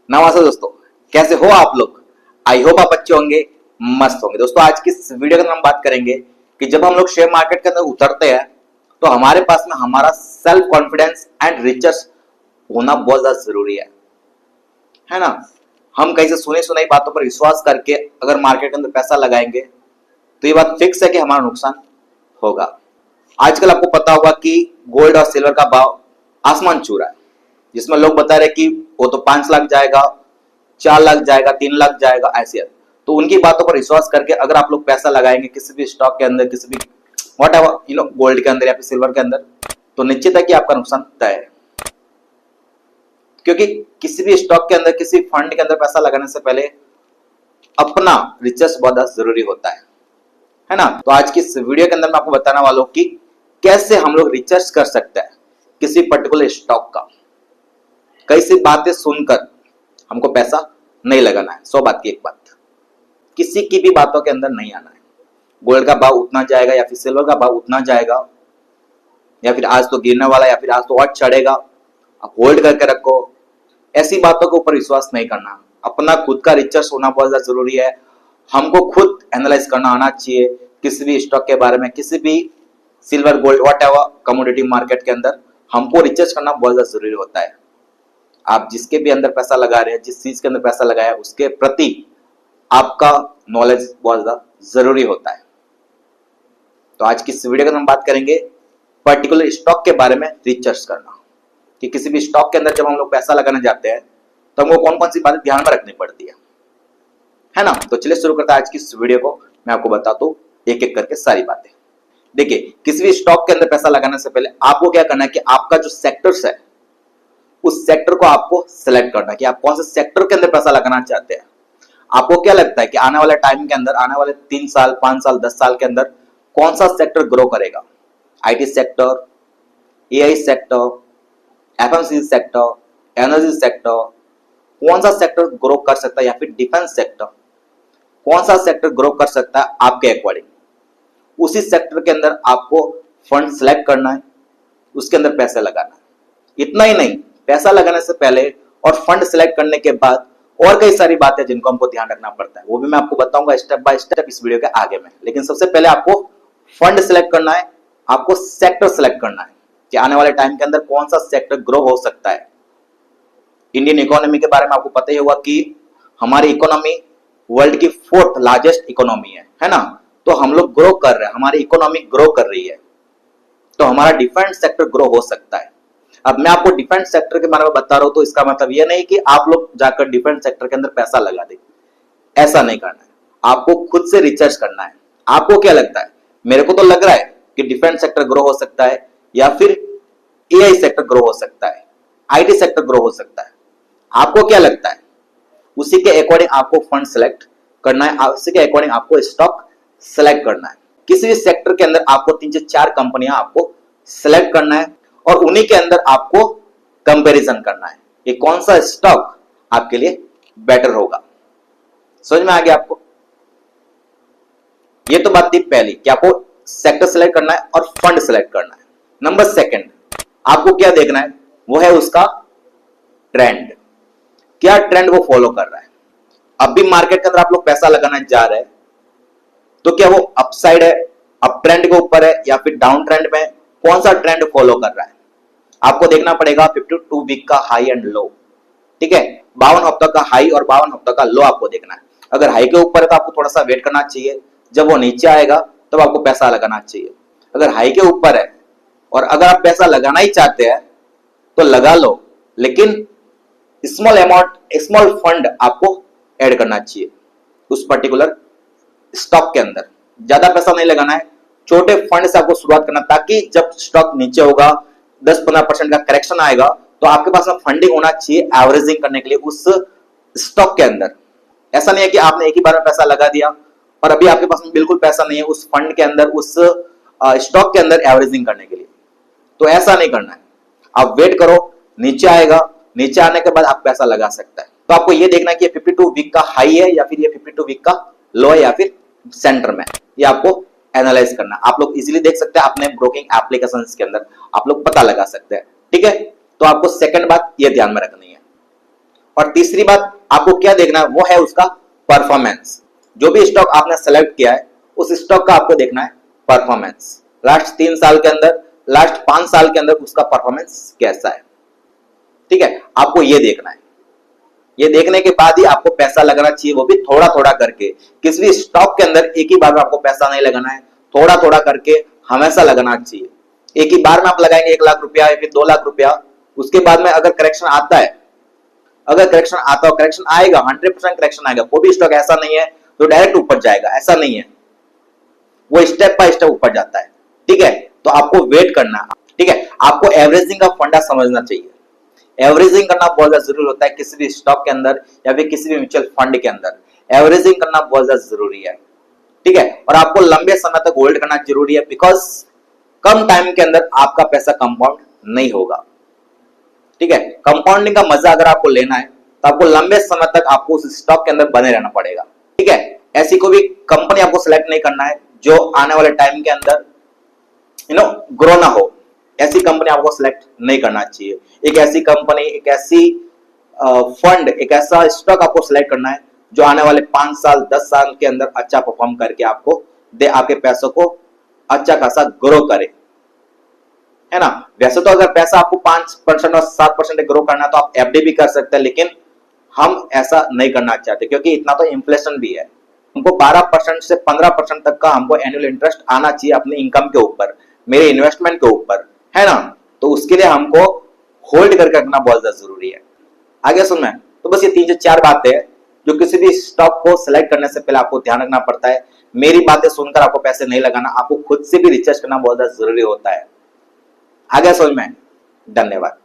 नमस्ते दोस्तों, कैसे हो आप लोग। आई होप आप अच्छे होंगे, मस्त होंगे। दोस्तों आज की इस वीडियो के अंदर हम बात करेंगे कि जब हम लोग शेयर मार्केट के अंदर उतरते हैं तो हमारे पास में हमारा सेल्फ कॉन्फिडेंस एंड रिचर्स होना बहुत ज्यादा जरूरी है ना। हम कहीं से सुनी सुनाई बातों पर विश्वास करके अगर मार्केट के अंदर पैसा लगाएंगे तो ये बात फिक्स है कि हमारा नुकसान होगा। आजकल आपको पता होगा कि गोल्ड और सिल्वर का भाव आसमान छू रहा है, जिसमें लोग बता रहे कि वो तो 5 लाख जाएगा, 4 लाख जाएगा, 3 लाख जाएगा, ऐसे। तो उनकी बातों पर विश्वास करके अगर आप लोग पैसा लगाएंगे किसी भी स्टॉक के अंदर, किसी भी वॉट एवर गोल्ड के अंदर या फिर सिल्वर के अंदर, तो निश्चित है कि आपका नुकसान तय है। क्योंकि किसी भी स्टॉक के अंदर, किसी फंड के अंदर पैसा लगाने से पहले अपना रिसर्च बहुत जरूरी होता है ना। तो आज की इस वीडियो के अंदर मैं आपको बताने वाला हूं कि कैसे हम लोग रिसर्च कर सकते हैं किसी पर्टिकुलर स्टॉक का। कई सी बातें सुनकर हमको पैसा नहीं लगाना है। 100 बात की एक बात, किसी की भी बातों के अंदर नहीं आना है। गोल्ड का भाव उतना जाएगा या फिर सिल्वर का भाव उतना जाएगा, या फिर आज तो गिरने वाला, या फिर आज तो और चढ़ेगा, आप होल्ड करके रखो, ऐसी बातों के ऊपर विश्वास नहीं करना। अपना खुद का रिसर्च होना बहुत ज्यादा जरूरी है। हमको खुद एनालाइज करना आना चाहिए किसी भी स्टॉक के बारे में, किसी भी silver gold what ever commodity market के अंदर हमको रिसर्च करना बहुत ज्यादा जरूरी होता है। आप जिसके भी अंदर पैसा लगा रहे हैं, जिस चीज के अंदर पैसा लगाया, उसके प्रति आपका नॉलेज बहुत ज्यादा जरूरी होता है। तो आज की इस वीडियो के अंदर हम बात करेंगे पर्टिकुलर स्टॉक के बारे में रिसर्च करना, कि किसी भी स्टॉक के अंदर जब हम लोग पैसा लगाने जाते हैं तो हमको कौन कौन सी बातें ध्यान में रखनी पड़ती है ना। तो चलिए शुरू करते हैं आज की इस वीडियो को। मैं आपको बताता हूं एक एक करके सारी बातें। देखिए, किसी भी स्टॉक के अंदर पैसा लगाने से पहले आपको क्या करना है कि आपका जो सेक्टर्स है उस सेक्टर को आपको सिलेक्ट करना है कि आप कौन से सेक्टर के अंदर पैसा लगाना चाहते हैं। आपको क्या लगता है कि आने वाले टाइम के अंदर, आने वाले 3 साल, 5 साल, 10 साल के अंदर कौन सा सेक्टर ग्रो करेगा? IT sector, AI sector, FMCG sector, energy sector, कौन सा सेक्टर ग्रो कर सकता है? या फिर डिफेंस सेक्टर, कौन सा सेक्टर ग्रो कर सकता है आपके अकॉर्डिंग? उसी सेक्टर के अंदर आपको फंड सिलेक्ट करना है, उसके अंदर पैसा लगाना है। इतना ही नहीं, पैसा लगाने से पहले और फंड सिलेक्ट करने के बाद और कई सारी बातें जिनको हमको ध्यान रखना पड़ता है, वो भी मैं आपको बताऊंगा स्टेप बाय स्टेप इस वीडियो के आगे में। लेकिन सबसे पहले आपको फंड सिलेक्ट करना है, आपको सेक्टर सिलेक्ट करना है कि आने वाले टाइम के अंदर कौन सा सेक्टर ग्रो हो सकता है। इंडियन इकोनॉमी के बारे में आपको पता ही होगा कि हमारी इकोनॉमी वर्ल्ड की 4th लार्जेस्ट इकोनॉमी है ना। तो हम लोग ग्रो कर रहे हैं, हमारी इकोनॉमी ग्रो कर रही है, तो हमारा डिफेंस सेक्टर ग्रो हो सकता है। अब मैं आपको डिफेंस सेक्टर के बारे में बता रहा हूं, तो इसका मतलब यह नहीं कि आप लोग जाकर डिफेंस सेक्टर के अंदर पैसा लगा दें, ऐसा नहीं करना है। आपको खुद से रिसर्च करना है। आपको क्या लगता है? मेरे को तो लग रहा है कि डिफेंस सेक्टर ग्रो हो सकता है, या फिर एआई सेक्टर ग्रो हो सकता है, आईटी सेक्टर ग्रो हो सकता है। आपको क्या लगता है? उसी के अकॉर्डिंग आपको फंड सिलेक्ट करना है, उसी के अकॉर्डिंग आपको स्टॉक सिलेक्ट करना है। किसी भी सेक्टर के अंदर आपको 3 से 4 कंपनियां आपको सिलेक्ट करना है और उन्हीं के अंदर आपको कंपैरिजन करना है कि कौन सा स्टॉक आपके लिए बेटर होगा। समझ में आ गया आपको? ये तो बात थी पहली कि आपको सेक्टर सिलेक्ट करना है और फंड सिलेक्ट करना है। नंबर 2, आपको क्या देखना है? वो है उसका ट्रेंड। क्या ट्रेंड वो फॉलो कर रहा है? अब भी मार्केट के अंदर आप लोग पैसा लगाना जा रहे हैं, तो क्या वो अपसाइड है, अप ट्रेंड के ऊपर है, या फिर डाउन ट्रेंड में? कौन सा ट्रेंड फॉलो कर रहा है? आपको देखना पड़ेगा 52 वीक का हाई एंड लो। ठीक है, 52 हफ्तों का हाई और 52 हफ्तों का लो आपको देखना है। अगर हाई के ऊपर है तो आपको थोड़ा सा वेट करना चाहिए, जब वो नीचे आएगा तब आपको पैसा लगाना चाहिए। अगर हाई के ऊपर है और अगर आप पैसा लगाना ही चाहते हैं तो लगा लो, लेकिन स्मॉल अमाउंट, स्मॉल फंड आपको ऐड करना चाहिए उस पर्टिकुलर स्टॉक के अंदर। ज्यादा पैसा नहीं लगाना है, छोटे फंड से आपको शुरुआत करना, ताकि जब स्टॉक नीचे होगा, 10-15% का करेक्शन आएगा, तो आपके पास में फंडिंग होना चाहिए एवरेजिंग करने के लिए उस स्टॉक के अंदर। ऐसा नहीं है कि आपने एक ही बार में पैसा लगा दिया और अभी आपके पास में बिल्कुल पैसा नहीं है उस फंड के अंदर, उस स्टॉक के अंदर एवरेजिंग करने के लिए। तो ऐसा नहीं करना है, आप वेट करो, नीचे आएगा, नीचे आने के बाद आप पैसा लगा सकता है। तो आपको ये देखना है कि ये 52 वीक का हाई है या फिर ये 52 वीक का लो है या फिर सेंटर में, ये आपको एनालाइज करना। आप लोग इजीली देख सकते हैं अपने ब्रोकिंग एप्लीकेशंस के अंदर, आप लोग पता लगा सकते हैं। ठीक है, तो आपको सेकंड बात ये ध्यान में रखनी है। और तीसरी बात आपको क्या देखना है वो है उसका परफॉर्मेंस। जो भी स्टॉक आपने सेलेक्ट किया है उस स्टॉक का आपको देखना है परफॉर्मेंस। लास्ट 3 साल के अंदर, लास्ट 5 साल के अंदर उसका परफॉर्मेंस कैसा है, ठीक है, आपको ये देखना है। ये देखने के बाद ही आपको पैसा लगाना चाहिए, वो भी थोड़ा थोड़ा करके। किसी भी स्टॉक के अंदर एक ही बार में आपको पैसा नहीं लगाना है, थोड़ा थोड़ा करके हमेशा लगाना चाहिए। एक ही बार में आप लगाएंगे 1 लाख रुपया या फिर 2 लाख रुपया, उसके बाद में अगर करेक्शन आता है, अगर करेक्शन आता है, करेक्शन आएगा, 100% करेक्शन आएगा। कोई भी स्टॉक ऐसा नहीं है तो डायरेक्ट ऊपर जाएगा, ऐसा नहीं है, वो स्टेप बाय स्टेप ऊपर जाता है, ठीक है। तो आपको वेट करना है, ठीक है। आपको एवरेजिंग का फंडा समझना चाहिए। एवरेजिंग करना बहुत ज्यादा जरूरी होता है किसी भी स्टॉक के अंदर या फिर किसी भी म्यूचुअल फंड के अंदर। एवरेजिंग करना बहुत ज्यादा जरूरी है, ठीक है। और आपको लंबे समय तक होल्ड करना जरूरी है, बिकॉज कम टाइम के अंदर आपका पैसा कंपाउंड नहीं होगा, ठीक है। कंपाउंडिंग का मजा अगर आपको लेना है तो आपको लंबे समय तक आपको उस स्टॉक के अंदर बने रहना पड़ेगा, ठीक है। ऐसी कोई भी कंपनी आपको सिलेक्ट नहीं करना है जो आने वाले टाइम के अंदर ग्रो ना हो। ऐसी कंपनी आपको सिलेक्ट नहीं करना चाहिए। एक ऐसी कंपनी, एक ऐसी फंड, एक ऐसा स्टॉक आपको सिलेक्ट करना है जो आने वाले 5 साल 10 साल के अंदर अच्छा परफॉर्म करके आपको दे, आपके पैसों को अच्छा खासा ग्रो करे, है ना। वैसे तो अगर पैसा आपको 5% और 7% ग्रो करना है तो आप एफडी भी कर सकते हैं, लेकिन हम ऐसा नहीं करना चाहते क्योंकि इतना तो इन्फ्लेशन भी है। हमको 12% से 15% तक का हमको एनुअल इंटरेस्ट आना चाहिए अपने इनकम के ऊपर, मेरे इन्वेस्टमेंट के ऊपर, है ना। तो उसके लिए हमको होल्ड करके रखना बहुत ज्यादा जरूरी है। आगे सुन में, तो बस ये 3 से 4 बातें जो किसी भी स्टॉक को सिलेक्ट करने से पहले आपको ध्यान रखना पड़ता है। मेरी बातें सुनकर आपको पैसे नहीं लगाना, आपको खुद से भी रिसर्च करना बहुत ज्यादा जरूरी होता है। आगे समझ में, धन्यवाद।